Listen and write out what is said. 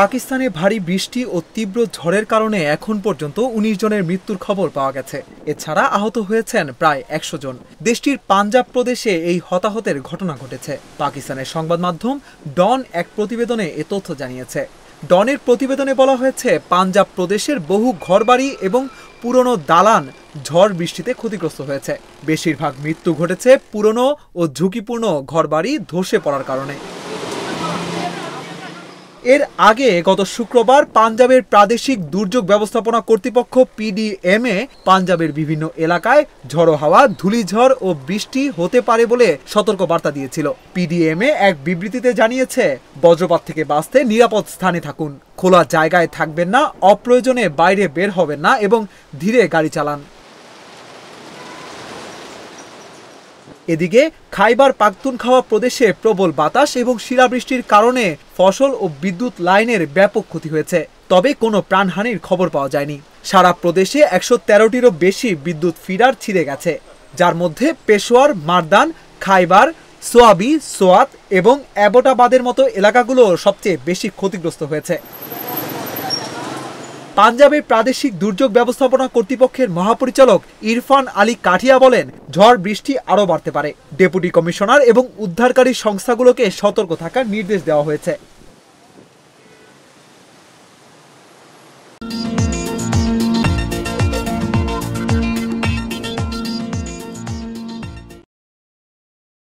পাকিস্তানে ভারী বৃষ্টি ও তীব্র ঝড়ের কারণে এখন পর্যন্ত ১৯ জনের মৃত্যুর খবর পাওয়া গেছে। এছাড়া আহত হয়েছেন প্রায় ১০০ জন। দেশটির পাঞ্জাব প্রদেশে এই হতাহতের ঘটনা ঘটেছে। পাকিস্তানের সংবাদ মাধ্যম ডন এক প্রতিবেদনে এ তথ্য জানিয়েছে। ডনের প্রতিবেদনে বলা হয়েছে, পাঞ্জাব প্রদেশের বহু ঘরবাড়ি এবং পুরনো দালান ঝড় বৃষ্টিতে ক্ষতিগ্রস্ত হয়েছে। বেশিরভাগ মৃত্যু ঘটেছে পুরনো ও ঝুঁকিপূর্ণ ঘরবাড়ি ধসে পড়ার কারণে। এর আগে গত শুক্রবার পাঞ্জাবের প্রাদেশিক দুর্যোগ ব্যবস্থাপনা কর্তৃপক্ষ পিডিএমএ পাঞ্জাবের বিভিন্ন এলাকায় ঝড়ো হাওয়া, ধূলিঝড় ও বৃষ্টি হতে পারে বলে সতর্ক বার্তা দিয়েছিল। পিডিএমএ এক বিবৃতিতে জানিয়েছে, বজ্রপাত থেকে বাঁচতে নিরাপদ স্থানে থাকুন, খোলা জায়গায় থাকবেন না, অপ্রয়োজনে বাইরে বের হবেন না এবং ধীরে গাড়ি চালান। এদিকে খাইবার পাখতুনখাওয়া প্রদেশে প্রবল বাতাস এবং শিলাবৃষ্টির কারণে ফসল ও বিদ্যুৎ লাইনের ব্যাপক ক্ষতি হয়েছে, তবে কোনো প্রাণহানির খবর পাওয়া যায়নি। সারা প্রদেশে ১১৩টিরও বেশি বিদ্যুৎ ফিডার ছিঁড়ে গেছে, যার মধ্যে পেশোয়ার, মারদান, খাইবার, সোয়াবি, সোয়াত এবং অ্যাবোটাবাদের মতো এলাকাগুলো সবচেয়ে বেশি ক্ষতিগ্রস্ত হয়েছে। পাঞ্জাবের প্রাদেশিক দুর্যোগ ব্যবস্থাপনা কর্তৃপক্ষের মহাপরিচালক ইরফান আলী কাঠিয়া বলেন, ঝড় বৃষ্টি আরও বাড়তে পারে। ডেপুটি কমিশনার এবং উদ্ধারকারী সংস্থাগুলোকে সতর্ক থাকার নির্দেশ দেওয়া হয়েছে।